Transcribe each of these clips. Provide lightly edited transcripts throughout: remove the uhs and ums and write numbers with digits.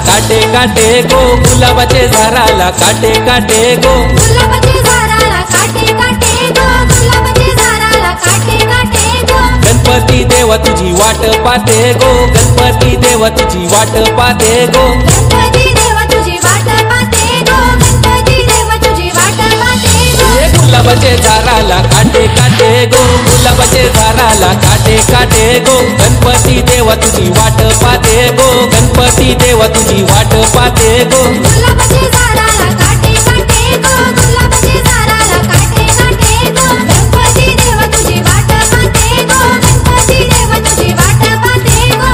काटे काटे गो गुलाबाचे झाडाला काटे काटे गो गुलाबाचे झाडाला काटे काटे गो गुलाबाचे झाडाला काटे काटे गो गणपती देवा तुझी वाट पाहते गो गणपती देवा तुझी वाट पाहते गो गणपती देवा तुझी वाट पाहते गो गणपती देवा तुझी वाट पाहते गो गुलाबाचे झाडाला काटे काटे गो गुलाबाचे झाडाला काटे काटे गो गणपती देवा तुझी वाट पाहते गो गणपती देवा तुझी वाट पाहते गो गुलाबाचे झाडाला काटे काटे गो गुलाबाचे झाडाला काटे काटे गो गणपती देवा तुझी वाट पाहते गो गणपती देवा तुझी वाट पाहते गो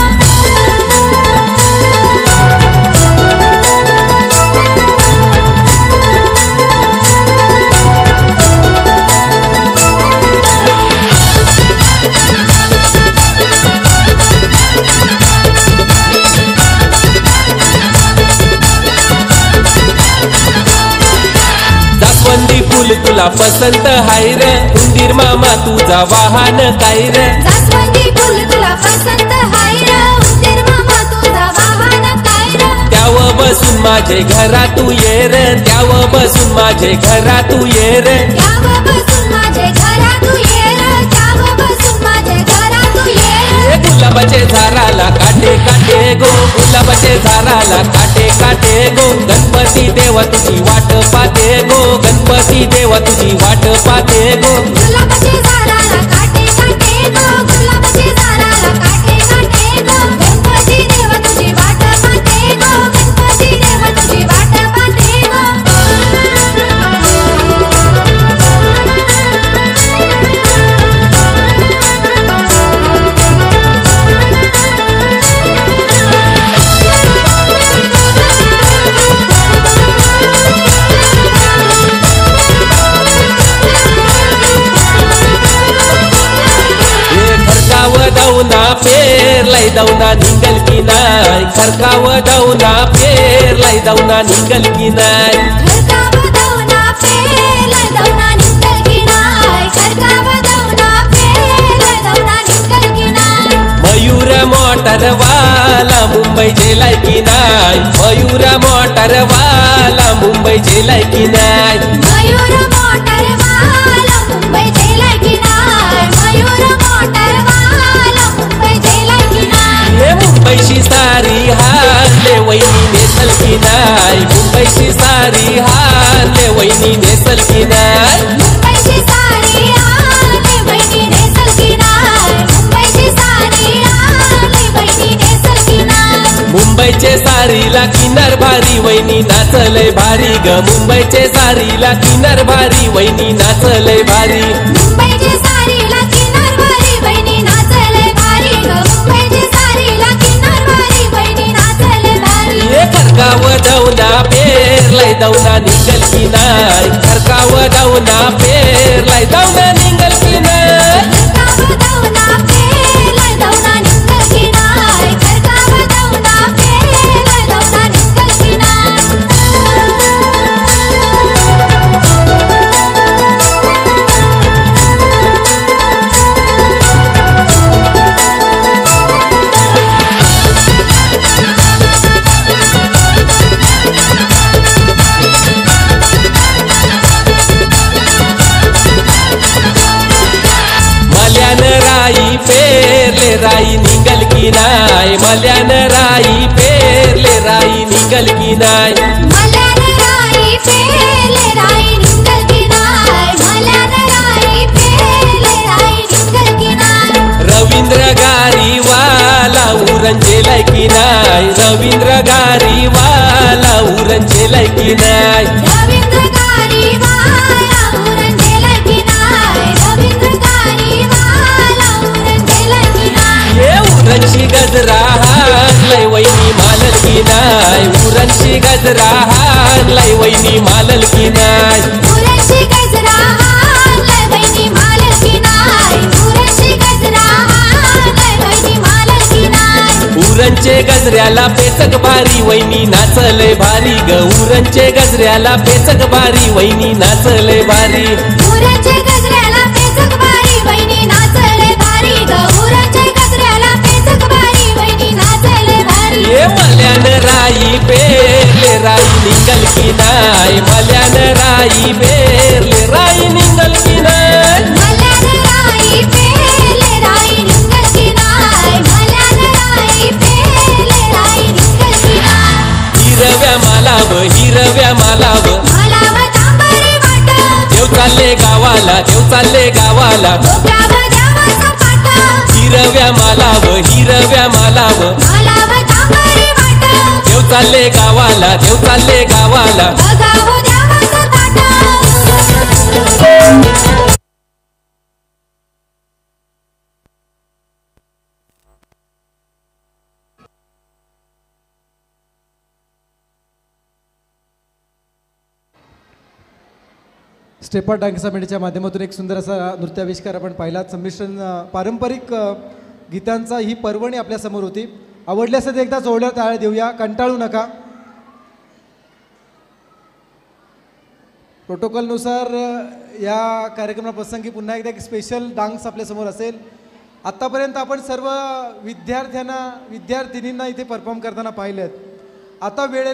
जास्वंदी फुल तुला पसंत हाय रे उंदीर मामा तुझा वाहन काय रे जास्वंदी फुल तुला पसंत हाय रे उंदीर मामा तुझा वाहन काय रे त्यावर बसून माझे घरा तू ये रे त्यावर बसून माझे घरा तू ये रे त्यावर बसून माझे घरा तू ये रे त्यावर बसून माझे घरा तू ये रे गुलाबाचे झाडाला काटे काटे गो गुलाबाचे झाडाला काटे काटे गो गणपती देवा तुझी वाट पाहते गो गणपती देवा तुझी वाट पाहते गो गुलाबाचे झाडाला काटे काटे गो गुलाबाचे झाडाला काटे काटे गो गणपती देवा तुझी वाट पाहते गो गणपती देवा तुझी वाट पाहते गो दौना पेरलाय दौना निंगल की नाय खरकाव दौना पेरलाय दौना निंगल की नाय खरकाव दौना पेरलाय दौना निंगल की नाय खरकाव दौना पेरलाय दौना निंगल की नाय मयूर मोटर वाला मुंबई जेलाय की नाय मयूर मोटर वाला मुंबई जेलाय की नाय मयूर मोटर वाला मुंबई जेलाय की नाय मयूर मोटर वाला मुंबई जेलाय की नाय ये मुंबईची सारी हारले वहिनी नेसल की नाय मुंबईची सारी हारले वहिनी नेसल की नाय मुंबईची सारी आले बहिणी नेसल की नाय मुंबईची सारी आले बहिणी नेसल की नाय मुंबईचे सारीला किनार भारी वहिनी नाचलय भारी ग मुंबईचे सारीला किनार भारी वहिनी नाचलय भारी मुंबईची सारीला किनार भारी बहिणी नाचले भारी ग मुंबईची सारीला किनार भारी बहिणी नाचले भारी ये खरकाव दौना पेरलाय दौना निंगल की नाय खरकाव दौना पेरलाय दौना निंगल की नाय खरकाव दौना पेरलाय दौना निंगल की नाय खरकाव दौना पेरलाय दौना निंगल की नाय मल्यान राई पेरले राई निंगल की नाय मल्यान राई पेरले राई निंगल की नाय मल्यान राई पेरले राई निंगल की नाय मल्यान राई पेरले राई निंगल की नाय रवींद्र गारी वाला उरंजेलाय की नाय रवींद्र गारी वाला उरंजेलाय की नाय रवींद्र गारी वाला उरंजेलाय की नाय रवींद्र गारी वाला उरंजेलाय की नाय ये उरणची गजरा हारलाय वहिनी मालल की नाय उरणची गजरा हारलाय वहिनी मालल की नाय उरणची गजरा हारलाय बहिणी मालल की नाय उरणची गजरा हारलाय बहिणी मालल की नाय उरणचे गजऱ्याला पेचक भारी वहिनी नाचलय भारी ग उरणचे गजऱ्याला पेचक भारी वहिनी नाचलय भारी उरणचे गजऱ्याला पेचक भारी बहिणी नाचले भारी ग उरणचे गजऱ्याला पेचक भारी बहिणी नाचले भारी ये मल्यान राई की नाय मल्यान राई पेरले राई निंगल की नाय मल्यान राई पेरले राई निंगल की नाय मल्यान राई पेरले राई निंगल की नाय हिरव्या मालाव मालाव तांबरी वाट देव चालले गावाला डोक्यावर द्यावाचा पाट हिरव्या मालाव मालाव तांबरी वाट देव चालले गावाला बघावं द्यावाचा ताट स्टेपा डान्स कमिटीच्या माध्यमातून एक सुंदर असा नृत्याविष्कार आपण पाहिला. संमिश्रण पारंपरिक गीतांचा ही पर्वणी आपल्यासमोर होती. आवडल्यास एकदा जोरदार टाळ्या देऊया, कंटाळू नका. प्रोटोकॉलनुसार या कार्यक्रमाप्रसंगी पुन्हा एकदा एक स्पेशल डान्स आपल्यासमोर असेल. आत्तापर्यंत आपण सर्व विद्यार्थ्यांना विद्यार्थिनींना इथे परफॉर्म करताना पाहिलेत. आता वेळ